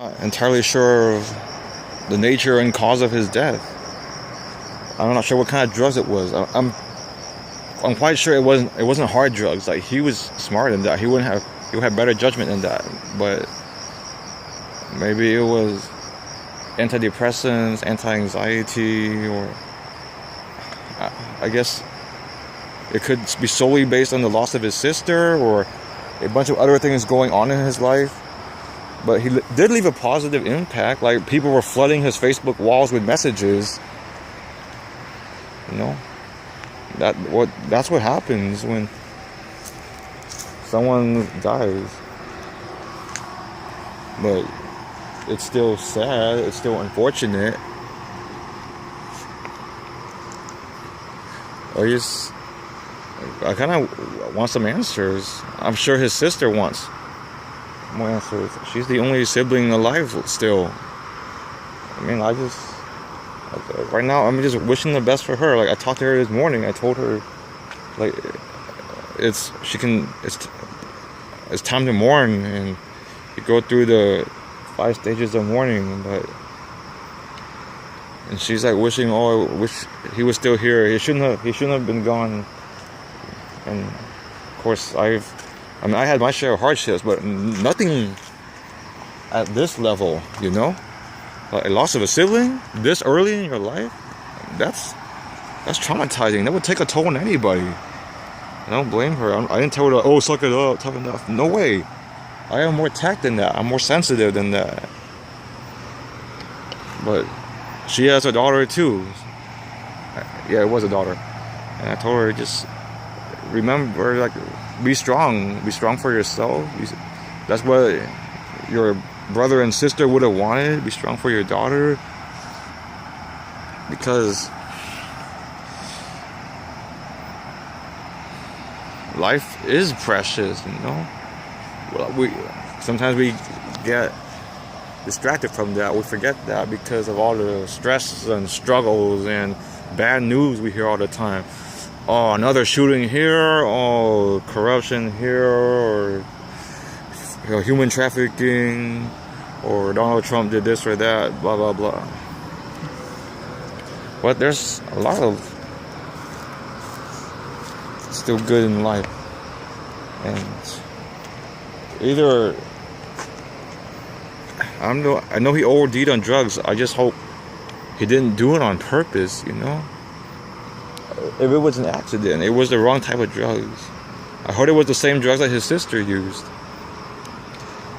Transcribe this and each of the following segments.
Not entirely sure of the nature and cause of his death. I'm not sure what kind of drugs it was. I'm quite sure it wasn't hard drugs. Like, he was smarter than that. He would have better judgment than that. But maybe it was antidepressants, anti-anxiety, or I guess it could be solely based on the loss of his sister or a bunch of other things going on in his life. But he did leave a positive impact. Like, people were flooding his Facebook walls with messages. You know, that's what happens when someone dies. But it's still sad. It's still unfortunate. I kind of want some answers. I'm sure his sister wants more answers. She's the only sibling alive still. I mean, right now, I'm just wishing the best for her. Like, I talked to her this morning. I told her, like, it's time to mourn, and you go through the 5 stages of mourning. And she's like wishing, I wish he was still here. He shouldn't have been gone. And of course, I had my share of hardships, but nothing at this level, you know? Like, a loss of a sibling this early in your life, that's traumatizing. That would take a toll on anybody. I don't blame her. I didn't tell her, suck it up, tough enough. No way. I have more tact than that. I'm more sensitive than that. But she has a daughter too. Yeah, it was a daughter. And I told her, just remember, like, be strong for yourself. That's what your brother and sister would have wanted. Be strong for your daughter, because life is precious, you know. Sometimes we get distracted from that. We forget that because of all the stress and struggles and bad news we hear all the time. Oh, another shooting here, corruption here, or human trafficking, or Donald Trump did this or that, blah, blah, blah. But there's a lot of still good in life. And either, I know he OD'd on drugs. I just hope he didn't do it on purpose, you know? If it was an accident, it was the wrong type of drugs. I heard it was the same drugs that his sister used.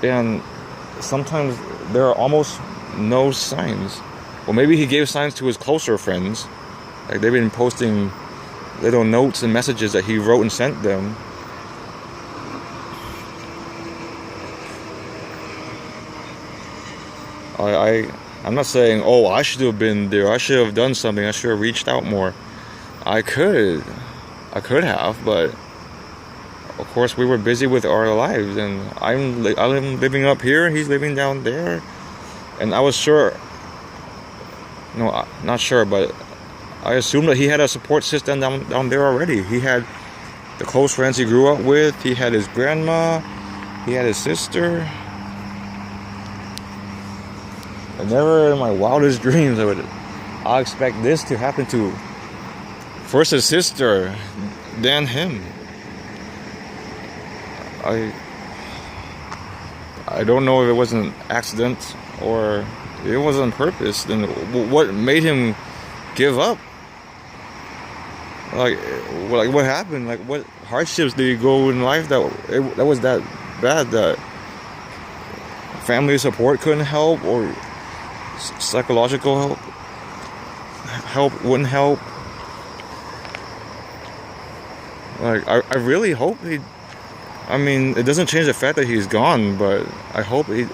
And sometimes there are almost no signs. Well, maybe he gave signs to his closer friends. Like, they've been posting little notes and messages that he wrote and sent them. I'm not saying, I should have been there, I should have done something, I should have reached out more. I could have, but of course we were busy with our lives, and I'm living up here, he's living down there. And I was sure, no, not sure, but I assumed that he had a support system down there already. He had the close friends he grew up with, he had his grandma, he had his sister. And never in my wildest dreams I expect this to happen to first his sister, then him. I don't know if it was an accident or it was on purpose. Then what made him give up? Like what happened? Like, what hardships did he go in life that was that bad that family support couldn't help, or psychological help wouldn't help? Like, I really hope it doesn't change the fact that he's gone, but I hope he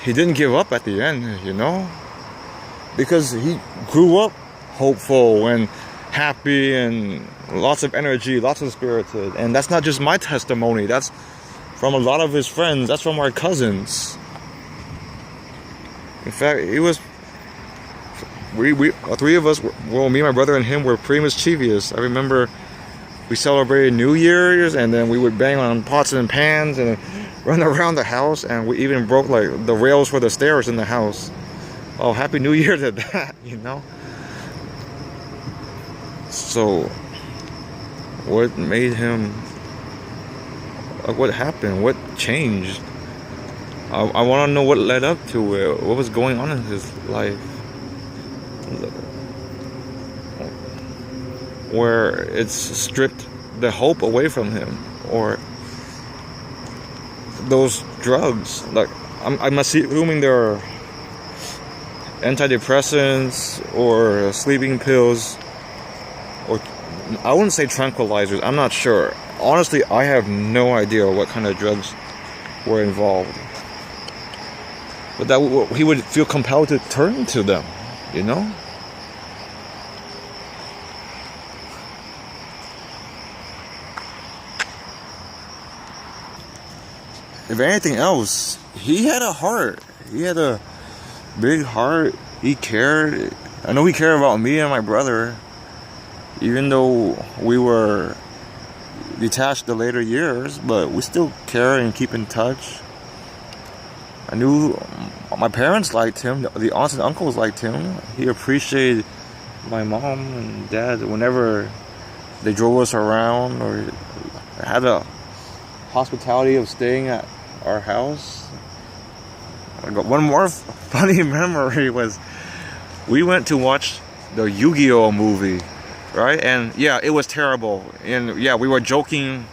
didn't give up at the end, you know? Because he grew up hopeful and happy and lots of energy, lots of spirited. And that's not just my testimony, that's from a lot of his friends, that's from our cousins. In fact, we three of us, me, my brother, and him were pretty mischievous. I remember we celebrated New Year's, and then we would bang on pots and pans, and run around the house, and we even broke like the rails for the stairs in the house. Oh, Happy New Year to that, you know? So, what made him, what happened? What changed? I want to know what led up to it. What was going on in his life? Where it's stripped the hope away from him, or those drugs. Like I'm assuming they're antidepressants or sleeping pills, or I wouldn't say tranquilizers. I'm not sure. Honestly, I have no idea what kind of drugs were involved. But that he would feel compelled to turn to them, you know? If anything else, he had a heart. He had a big heart. He cared. I know he cared about me and my brother, even though we were detached the later years, but we still care and keep in touch. I knew my parents liked him, the aunts and uncles liked him. He appreciated my mom and dad whenever they drove us around or had a hospitality of staying at our house. I got one more funny memory was we went to watch the Yu-Gi-Oh movie, right? And yeah, it was terrible. And yeah, we were joking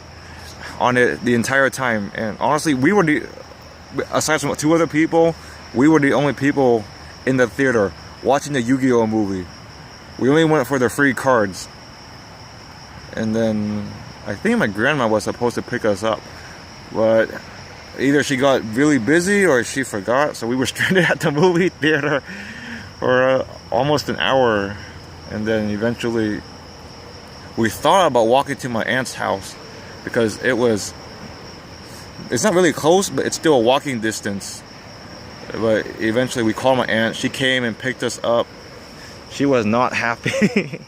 on it the entire time. And honestly, we were aside from two other people, we were the only people in the theater watching the Yu-Gi-Oh movie. We only went for the free cards. And then I think my grandma was supposed to pick us up, but either she got really busy or she forgot, so we were stranded at the movie theater for almost an hour. And then eventually we thought about walking to my aunt's house because it's not really close, but it's still a walking distance. But eventually we called my aunt. She came and picked us up. She was not happy.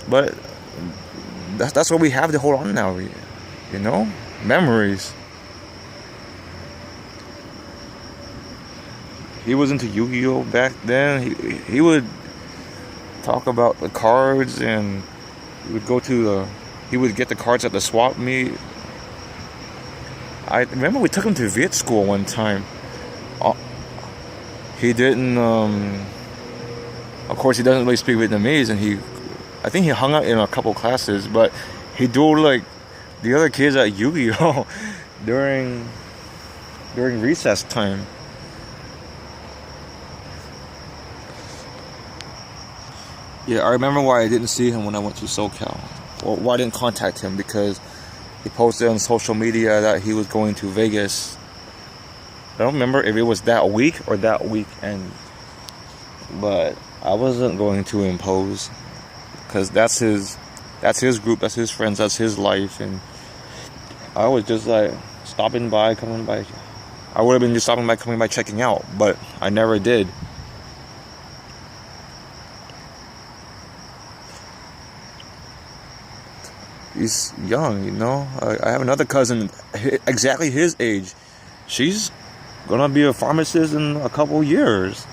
But that's what we have to hold on now, you know? Memories. He was into Yu-Gi-Oh back then. He would talk about the cards, and he would get the cards at the swap meet. I remember we took him to Viet school one time. He didn't, of course he doesn't really speak Vietnamese, and I think he hung out in a couple classes, but he dueled like the other kids at Yu-Gi-Oh during recess time. Yeah, I remember why I didn't see him when I went to SoCal. Or why I didn't contact him, because he posted on social media that he was going to Vegas. I don't remember if it was that week or that weekend. But I wasn't going to impose, because that's his group, that's his friends, that's his life. And I was just like coming by. I would have been just stopping by, coming by, checking out, but I never did. He's young, you know. I have another cousin exactly his age. She's gonna be a pharmacist in a couple years.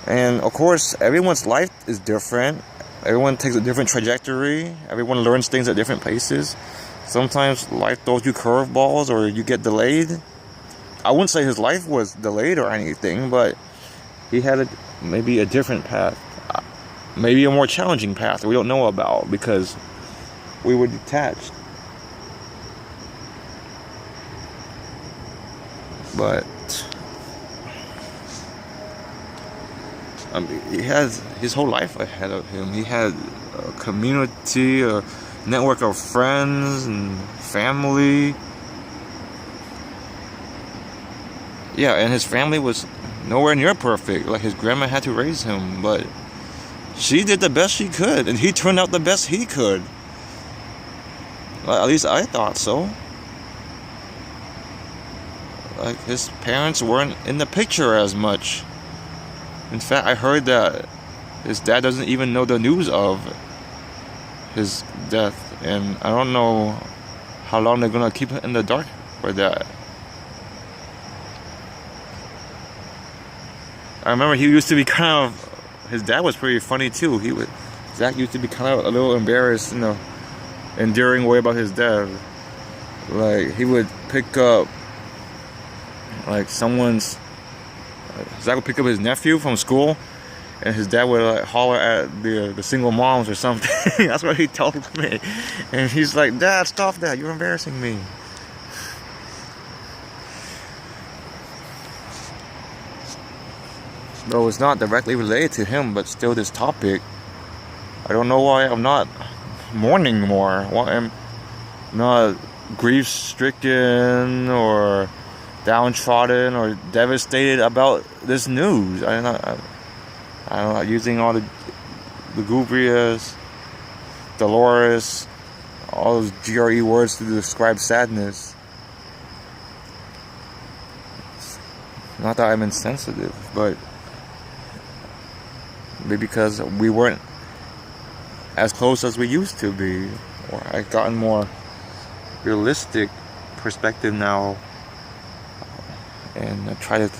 And of course, everyone's life is different. Everyone takes a different trajectory. Everyone learns things at different paces. Sometimes life throws you curveballs, or you get delayed. I wouldn't say his life was delayed or anything, but he had maybe a different path, maybe a more challenging path that we don't know about because we were detached. But he has his whole life ahead of him. He had a community, a network of friends and family. Yeah, and his family was nowhere near perfect. Like, his grandma had to raise him, but she did the best she could, and he turned out the best he could. Well, at least I thought so. Like, his parents weren't in the picture as much. In fact, I heard that his dad doesn't even know the news of his death, and I don't know how long they're gonna keep it in the dark for that. I remember he used to be his dad was pretty funny too. Zach used to be kind of a little embarrassed in a endearing way about his dad. Like, he would pick up, like, Zach would pick up his nephew from school, and his dad would, like, holler at the single moms or something. That's what he told me. And he's like, "Dad, stop that. You're embarrassing me." Though it's not directly related to him, but still this topic. I don't know why I'm not mourning more. Why I'm not grief-stricken or downtrodden or devastated about this news. I'm not using all the lugubrious, dolorous, all those GRE words to describe sadness. Not that I'm insensitive, but maybe because we weren't as close as we used to be, or I've gotten more realistic perspective now, and I try to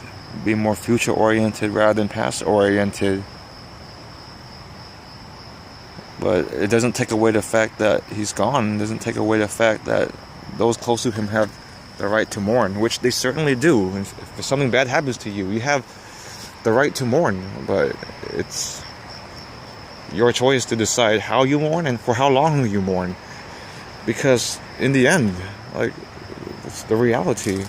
be more future oriented rather than past oriented. But it doesn't take away the fact that he's gone. It doesn't take away the fact that those close to him have the right to mourn, which they certainly do. If something bad happens to you, you have the right to mourn, but it's your choice to decide how you mourn and for how long you mourn. Because in the end, like, it's the reality.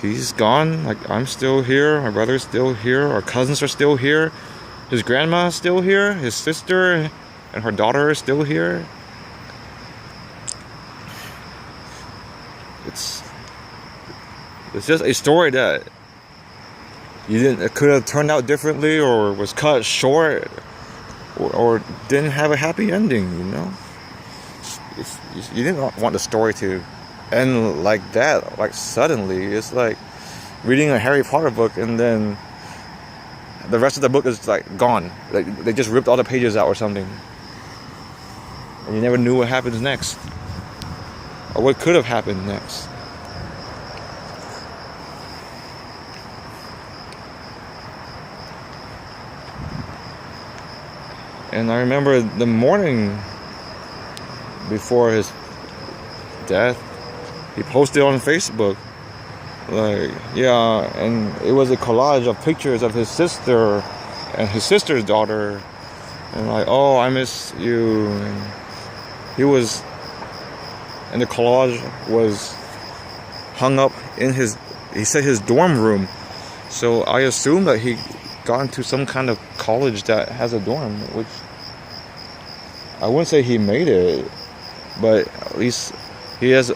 He's gone. Like, I'm still here. My brother's still here. Our cousins are still here. His grandma's still here. His sister and her daughter are still here. It's just a story that it could have turned out differently, or was cut short, or didn't have a happy ending, you know? You didn't want the story to end like that, like suddenly. It's like reading a Harry Potter book and then the rest of the book is like gone. Like, they just ripped all the pages out or something, and you never knew what happens next, or what could have happened next. And I remember the morning before his death, he posted on Facebook, like, yeah, and it was a collage of pictures of his sister and his sister's daughter, and like, "Oh, I miss you." And and the collage was hung up in he said his dorm room. So I assume that he got into some kind of college that has a dorm, which I wouldn't say he made it, but at least he has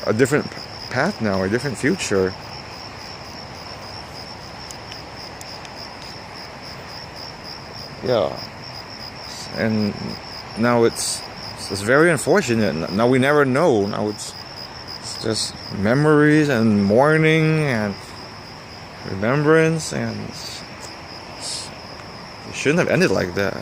a different path now, a different future. Yeah. And now it's very unfortunate. Now we never know. Now it's just memories and mourning and remembrance, and it shouldn't have ended like that.